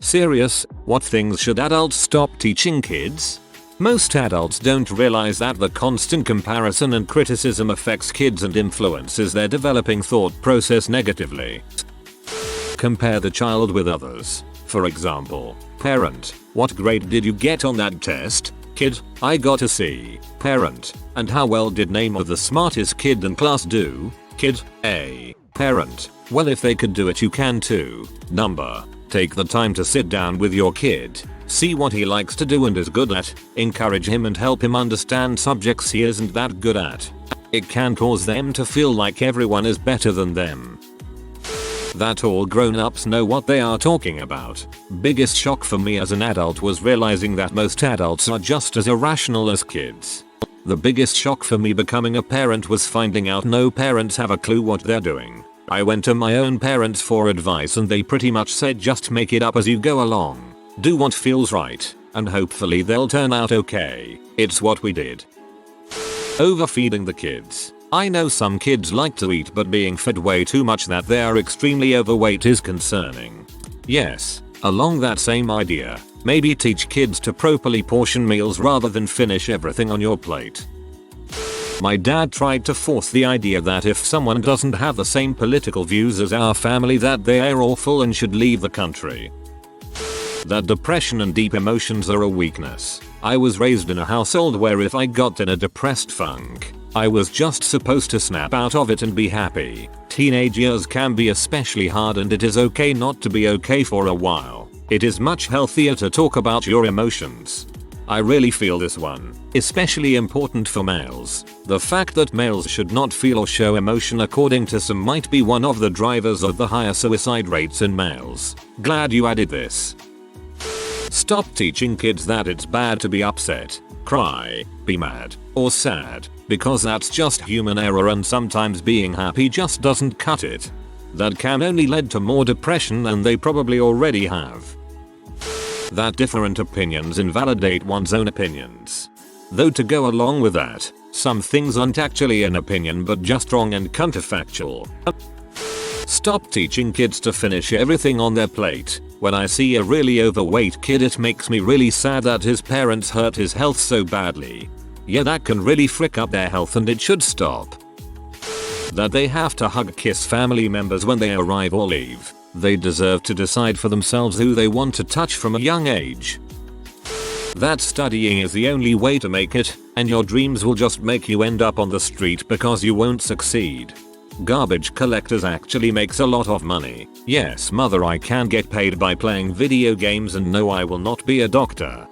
Serious, what things should adults stop teaching kids? Most adults don't realize that the constant comparison and criticism affects kids and influences their developing thought process negatively. Compare the child with others. For example, parent, what grade did you get on that test? Kid, I got a C. Parent, and how well did name of the smartest kid in class do? Kid, A. Parent, well if they could do it you can too. Number, take the time to sit down with your kid. See what he likes to do and is good at, encourage him and help him understand subjects he isn't that good at. It can cause them to feel like everyone is better than them. That all grown-ups know what they are talking about. Biggest shock for me as an adult was realizing that most adults are just as irrational as kids. The biggest shock for me becoming a parent was finding out no parents have a clue what they're doing. I went to my own parents for advice and they pretty much said just make it up as you go along. Do what feels right, and hopefully they'll turn out okay. It's what we did. Overfeeding the kids. I know some kids like to eat but being fed way too much that they are extremely overweight is concerning. Yes, along that same idea, maybe teach kids to properly portion meals rather than finish everything on your plate. My dad tried to force the idea that if someone doesn't have the same political views as our family that they are awful and should leave the country. That depression and deep emotions are a weakness. I was raised in a household where if I got in a depressed funk, I was just supposed to snap out of it and be happy. Teenage years can be especially hard and it is okay not to be okay for a while. It is much healthier to talk about your emotions. I really feel this one, especially important for males. The fact that males should not feel or show emotion according to some might be one of the drivers of the higher suicide rates in males. Glad you added this. Stop teaching kids that it's bad to be upset, cry, be mad, or sad, because that's just human error and sometimes being happy just doesn't cut it. That can only lead to more depression than they probably already have. That different opinions invalidate one's own opinions. Though to go along with that, some things aren't actually an opinion but just wrong and counterfactual. Stop teaching kids to finish everything on their plate. When I see a really overweight kid it makes me really sad that his parents hurt his health so badly. Yeah, that can really frick up their health and it should stop. That they have to hug kiss family members when they arrive or leave. They deserve to decide for themselves who they want to touch from a young age. That studying is the only way to make it, and your dreams will just make you end up on the street because you won't succeed. Garbage collectors actually makes a lot of money. Yes, mother, I can get paid by playing video games and no, I will not be a doctor.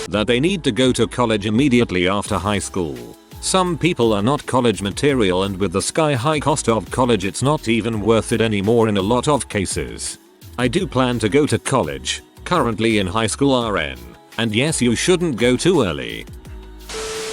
That they need to go to college immediately after high school. Some people are not college material and with the sky-high cost of college it's not even worth it anymore in a lot of cases. I do plan to go to college, currently in high school RN, and yes, you shouldn't go too early.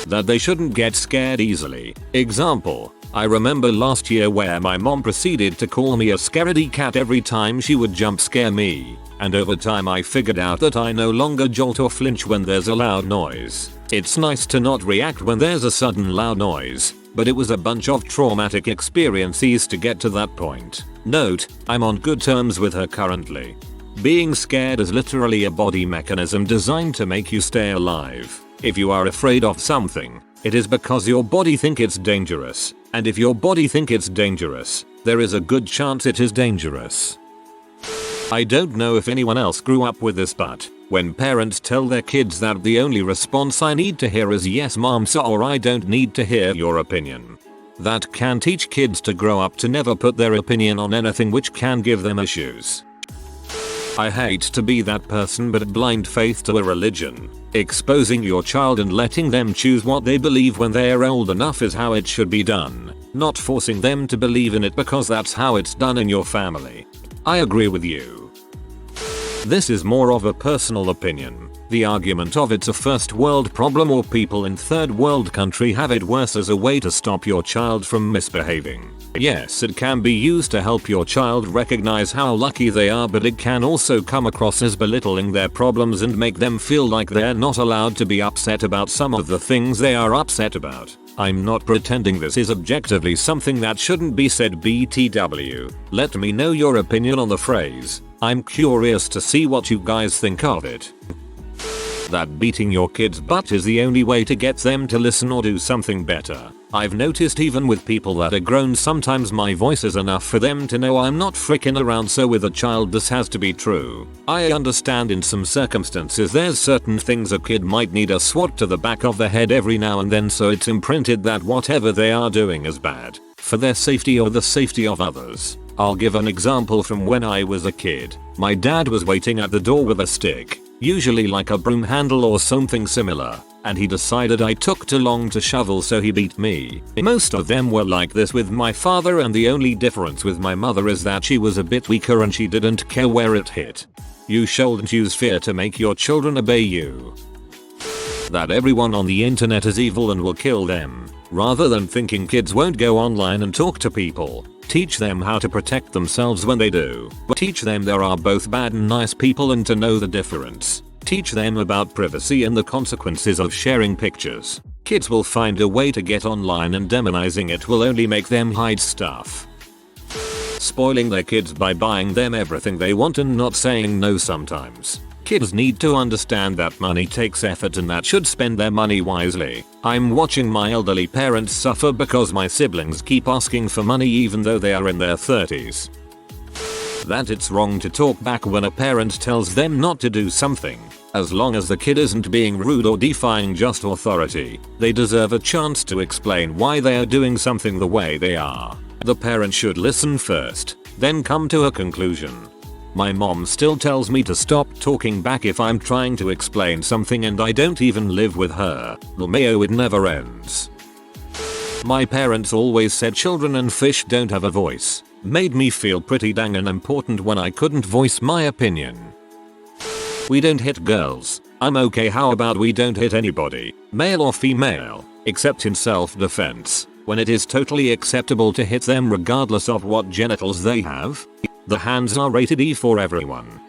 That they shouldn't get scared easily. Example, I remember last year where my mom proceeded to call me a scaredy cat every time she would jump scare me, and over time I figured out that I no longer jolt or flinch when there's a loud noise. It's nice to not react when there's a sudden loud noise, but it was a bunch of traumatic experiences to get to that point. Note, I'm on good terms with her currently. Being scared is literally a body mechanism designed to make you stay alive. If you are afraid of something, it is because your body think it's dangerous, and if your body think it's dangerous, there is a good chance it is dangerous. I don't know if anyone else grew up with this, but when parents tell their kids that the only response I need to hear is yes mom so, or I don't need to hear your opinion. That can teach kids to grow up to never put their opinion on anything, which can give them issues. I hate to be that person, but blind faith to a religion. Exposing your child and letting them choose what they believe when they are old enough is how it should be done, not forcing them to believe in it because that's how it's done in your family. I agree with you. This is more of a personal opinion. The argument of it's a first world problem or people in third world country have it worse as a way to stop your child from misbehaving. Yes, it can be used to help your child recognize how lucky they are, but it can also come across as belittling their problems and make them feel like they're not allowed to be upset about some of the things they are upset about. I'm not pretending this is objectively something that shouldn't be said. BTW. Let me know your opinion on the phrase, I'm curious to see what you guys think of it. That beating your kid's butt is the only way to get them to listen or do something better. I've noticed even with people that are grown, sometimes my voice is enough for them to know I'm not fricking around, so with a child this has to be true. I understand in some circumstances there's certain things a kid might need a swat to the back of the head every now and then, so it's imprinted that whatever they are doing is bad, for their safety or the safety of others. I'll give an example from when I was a kid. My dad was waiting at the door with a stick, usually like a broom handle or something similar, and he decided I took too long to shovel, so he beat me. Most of them were like this with my father, and the only difference with my mother is that she was a bit weaker and she didn't care where it hit. You shouldn't use fear to make your children obey you. That everyone on the internet is evil and will kill them. Rather than thinking kids won't go online and talk to people, teach them how to protect themselves when they do. Teach them there are both bad and nice people and to know the difference. Teach them about privacy and the consequences of sharing pictures. Kids will find a way to get online, and demonizing it will only make them hide stuff. Spoiling their kids by buying them everything they want and not saying no sometimes. Kids need to understand that money takes effort and that should spend their money wisely. I'm watching my elderly parents suffer because my siblings keep asking for money even though they are in their 30s. That it's wrong to talk back when a parent tells them not to do something. As long as the kid isn't being rude or defying just authority, they deserve a chance to explain why they are doing something the way they are. The parent should listen first, then come to a conclusion. My mom still tells me to stop talking back if I'm trying to explain something, and I don't even live with her. It never ends. My parents always said children and fish don't have a voice. Made me feel pretty dang unimportant when I couldn't voice my opinion. We don't hit girls. I'm okay. How about we don't hit anybody, male or female, except in self-defense, when it is totally acceptable to hit them regardless of what genitals they have? The hands are rated E for everyone.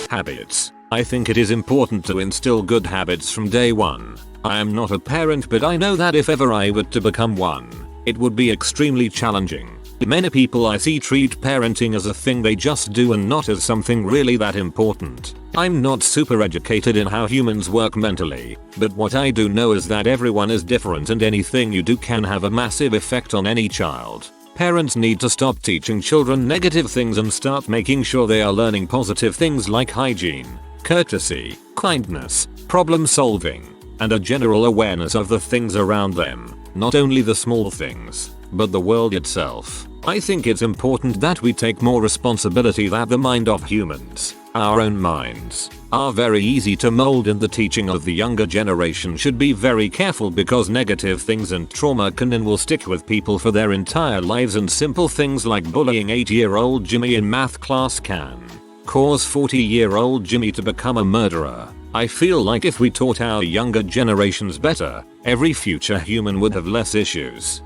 Habits. I think it is important to instill good habits from day one. I am not a parent, but I know that if ever I were to become one, it would be extremely challenging. Many people I see treat parenting as a thing they just do and not as something really that important. I'm not super educated in how humans work mentally, but what I do know is that everyone is different and anything you do can have a massive effect on any child. Parents need to stop teaching children negative things and start making sure they are learning positive things like hygiene, courtesy, kindness, problem solving, and a general awareness of the things around them, not only the small things, but the world itself. I think it's important that we take more responsibility that the mind of humans, our own minds, are very easy to mold, and the teaching of the younger generation should be very careful because negative things and trauma can and will stick with people for their entire lives, and simple things like bullying 8-year-old Jimmy in math class can cause 40-year-old Jimmy to become a murderer. I feel like if we taught our younger generations better, every future human would have less issues.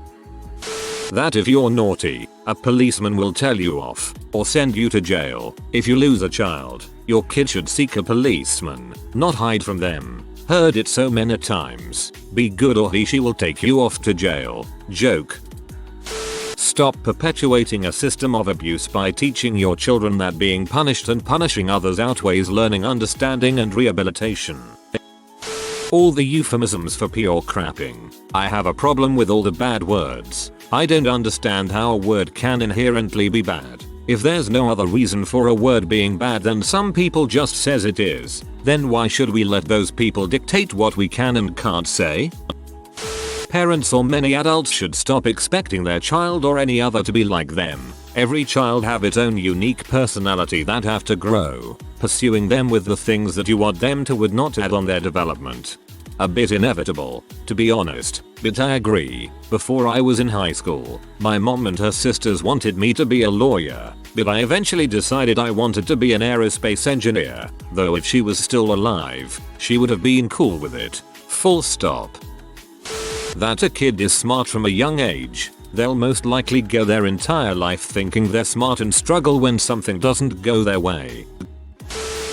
That if you're naughty, a policeman will tell you off or send you to jail. If you lose a child, your kid should seek a policeman, not hide from them. Heard it so many times. Be good or she will take you off to jail. Joke. Stop perpetuating a system of abuse by teaching your children that being punished and punishing others outweighs learning, understanding, and rehabilitation. All the euphemisms for pure crapping. I have a problem with all the bad words. I don't understand how a word can inherently be bad. If there's no other reason for a word being bad than some people just says it is, then why should we let those people dictate what we can and can't say? Parents or many adults should stop expecting their child or any other to be like them. Every child have its own unique personality that have to grow. Pursuing them with the things that you want them to would not add on their development. A bit inevitable, to be honest, but I agree. Before I was in high school, my mom and her sisters wanted me to be a lawyer, but I eventually decided I wanted to be an aerospace engineer, though if she was still alive, she would have been cool with it. Full stop. That a kid is smart from a young age. They'll most likely go their entire life thinking they're smart and struggle when something doesn't go their way.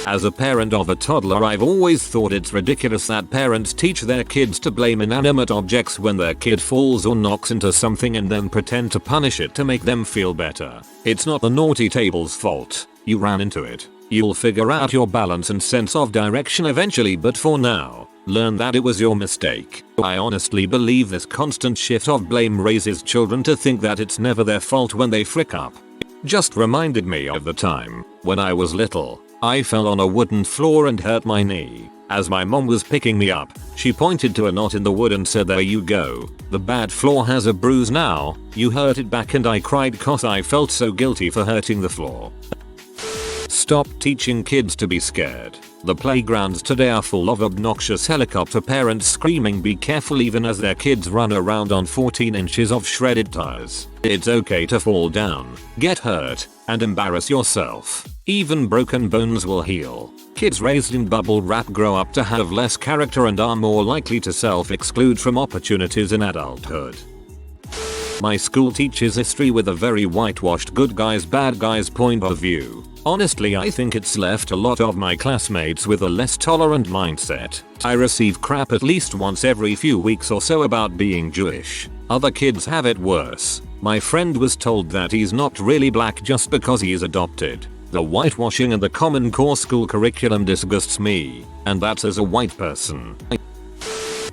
As a parent of a toddler, I've always thought it's ridiculous that parents teach their kids to blame inanimate objects when their kid falls or knocks into something and then pretend to punish it to make them feel better. It's not the naughty table's fault. You ran into it. You'll figure out your balance and sense of direction eventually, but for now, learn that it was your mistake. I honestly believe this constant shift of blame raises children to think that it's never their fault when they frick up. Just reminded me of the time when I was little. I fell on a wooden floor and hurt my knee. As my mom was picking me up, she pointed to a knot in the wood and said, "There you go. The bad floor has a bruise now. You hurt it back," and I cried cause I felt so guilty for hurting the floor. Stop teaching kids to be scared. The playgrounds today are full of obnoxious helicopter parents screaming "be careful" even as their kids run around on 14 inches of shredded tires. It's okay to fall down, get hurt, and embarrass yourself. Even broken bones will heal. Kids raised in bubble wrap grow up to have less character and are more likely to self-exclude from opportunities in adulthood. My school teaches history with a very whitewashed good guys bad guys point of view. Honestly, I think it's left a lot of my classmates with a less tolerant mindset. I receive crap at least once every few weeks or so about being Jewish. Other kids have it worse. My friend was told that he's not really black just because he is adopted. The whitewashing and the Common Core school curriculum disgusts me, and that's as a white person.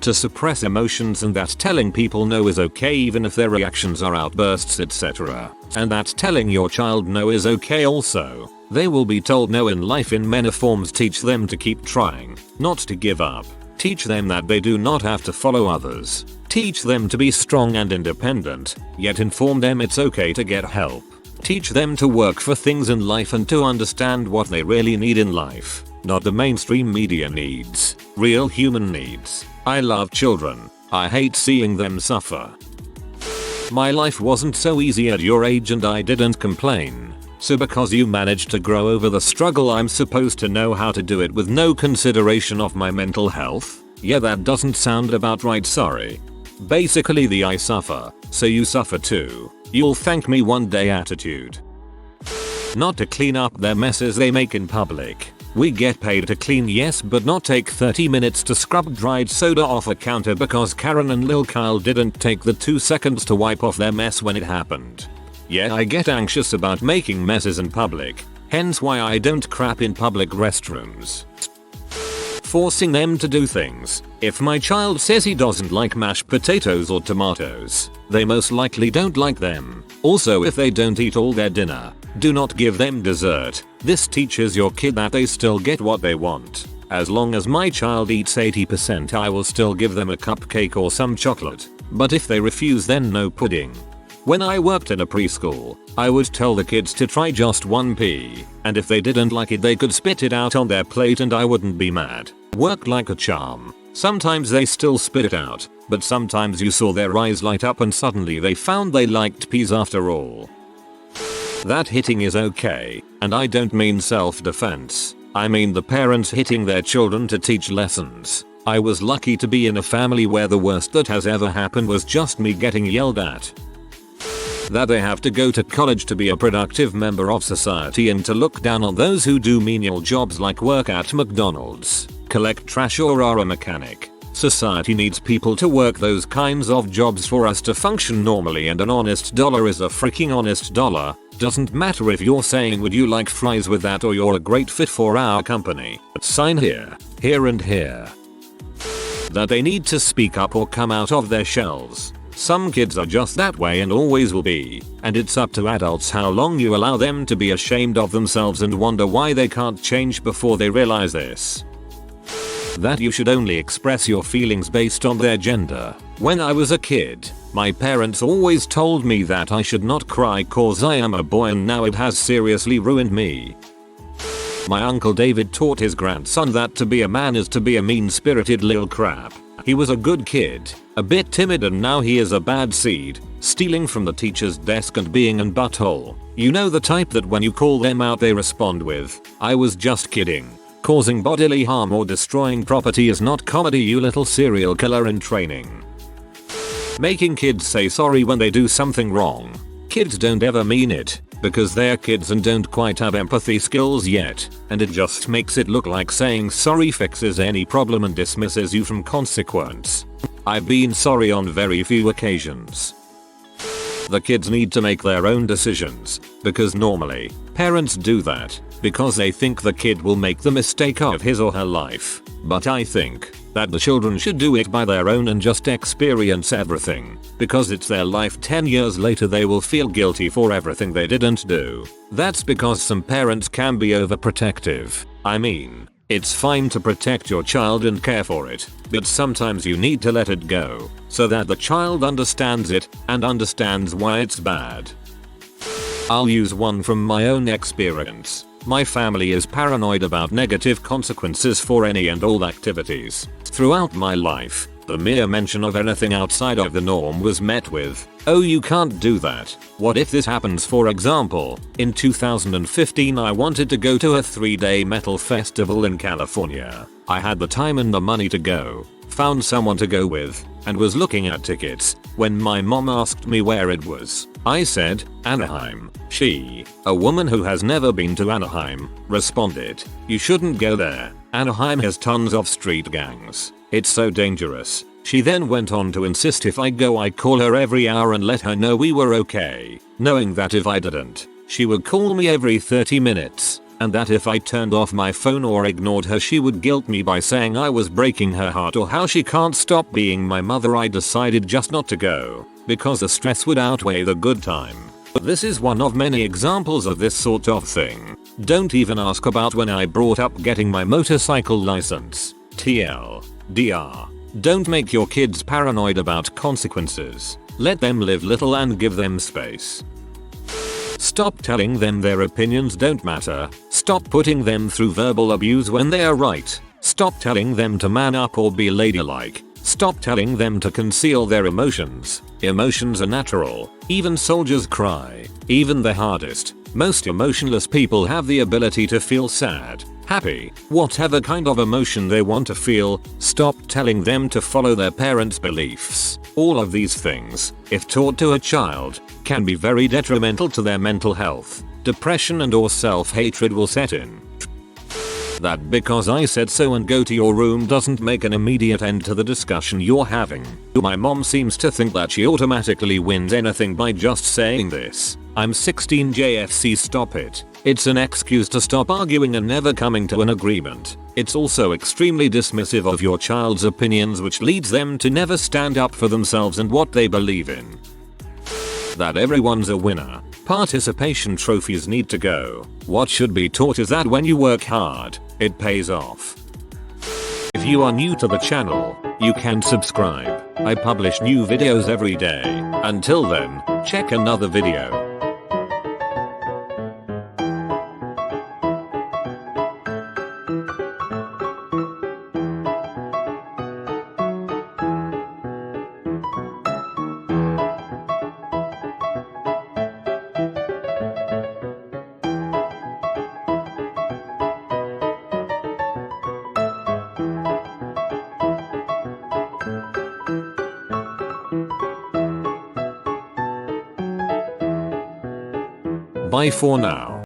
To suppress emotions, and that telling people no is okay even if their reactions are outbursts, etc. And that telling your child no is okay also. They will be told no in life in many forms. Teach them to keep trying, not to give up. Teach them that they do not have to follow others. Teach them to be strong and independent, yet inform them it's okay to get help. Teach them to work for things in life and to understand what they really need in life, not the mainstream media needs, real human needs. I love children. I hate seeing them suffer. My life wasn't so easy at your age and I didn't complain. So because you managed to grow over the struggle, I'm supposed to know how to do it with no consideration of my mental health? Yeah, that doesn't sound about right, sorry. Basically the I suffer, so you suffer too. You'll thank me one day attitude. Not to clean up their messes they make in public. We get paid to clean, yes, but not take 30 minutes to scrub dried soda off a counter because Karen and Lil Kyle didn't take the 2 seconds to wipe off their mess when it happened. Yeah, I get anxious about making messes in public, hence why I don't crap in public restrooms. Forcing them to do things. If my child says he doesn't like mashed potatoes or tomatoes, they most likely don't like them. Also, if they don't eat all their dinner, do not give them dessert. This teaches your kid that they still get what they want. As long as my child eats 80%, I will still give them a cupcake or some chocolate. But if they refuse, then no pudding. When I worked in a preschool, I would tell the kids to try just one pea, and if they didn't like it they could spit it out on their plate and I wouldn't be mad. Worked like a charm. Sometimes they still spit it out, but sometimes you saw their eyes light up and suddenly they found they liked peas after all. That hitting is okay, and I don't mean self-defense. I mean the parents hitting their children to teach lessons. I was lucky to be in a family where the worst that has ever happened was just me getting yelled at. That they have to go to college to be a productive member of society and to look down on those who do menial jobs like work at McDonald's, collect trash, or are a mechanic. Society needs people to work those kinds of jobs for us to function normally, and an honest dollar is a freaking honest dollar. Doesn't matter if you're saying would you like fries with that or you're a great fit for our company. Sign here, here and here. That they need to speak up or come out of their shells. Some kids are just that way and always will be, and it's up to adults how long you allow them to be ashamed of themselves and wonder why they can't change before they realize this. That you should only express your feelings based on their gender. When I was a kid, my parents always told me that I should not cry cause I am a boy, and now it has seriously ruined me. My uncle David taught his grandson that to be a man is to be a mean-spirited lil crap. He was a good kid, a bit timid, and now he is a bad seed, stealing from the teacher's desk and being an butthole. You know, the type that when you call them out they respond with, "I was just kidding." Causing bodily harm or destroying property is not comedy, you little serial killer in training. Making kids say sorry when they do something wrong. Kids don't ever mean it. because they're kids and don't quite have empathy skills yet, and it just makes it look like saying sorry fixes any problem and dismisses you from consequence. I've been sorry on very few occasions. The kids need to make their own decisions, because normally, parents do that, because they think the kid will make the mistake of his or her life. But I think that the children should do it by their own and just experience everything, because it's their life. 10 years later they will feel guilty for everything they didn't do. That's because some parents can be overprotective. I mean, it's fine to protect your child and care for it, but sometimes you need to let it go, so that the child understands it and understands why it's bad. I'll use one from my own experience. My family is paranoid about negative consequences for any and all activities. Throughout my life, the mere mention of anything outside of the norm was met with, "Oh, you can't do that. What if this happens?" For example, in 2015 I wanted to go to a 3-day metal festival in California. I had the time and the money to go, found someone to go with, and was looking at tickets when my mom asked me where it was. I said, "Anaheim." She, a woman who has never been to Anaheim, responded, "You shouldn't go there. Anaheim has tons of street gangs. It's so dangerous." She then went on to insist if I go I call her every hour and let her know we were okay, knowing that if I didn't, she would call me every 30 minutes, and that if I turned off my phone or ignored her she would guilt me by saying I was breaking her heart or how she can't stop being my mother. I decided just not to go, because the stress would outweigh the good time. But this is one of many examples of this sort of thing. Don't even ask about when I brought up getting my motorcycle license. TLDR. Don't make your kids paranoid about consequences. Let them live little and give them space. Stop telling them their opinions don't matter. Stop putting them through verbal abuse when they are right. Stop telling them to man up or be ladylike. Stop telling them to conceal their emotions. Emotions are natural. Even soldiers cry. Even the hardest, most emotionless people have the ability to feel sad, happy, whatever kind of emotion they want to feel. Stop telling them to follow their parents' beliefs. All of these things, if taught to a child, can be very detrimental to their mental health. Depression and or self-hatred will set in. That because I said so and go to your room doesn't make an immediate end to the discussion you're having. My mom seems to think that she automatically wins anything by just saying this. I'm 16 JFC, stop it. It's an excuse to stop arguing and never coming to an agreement. It's also extremely dismissive of your child's opinions, which leads them to never stand up for themselves and what they believe in. That everyone's a winner. Participation trophies need to go. What should be taught is that when you work hard, it pays off. If you are new to the channel, you can subscribe. I publish new videos every day. Until then, check another video. Bye for now.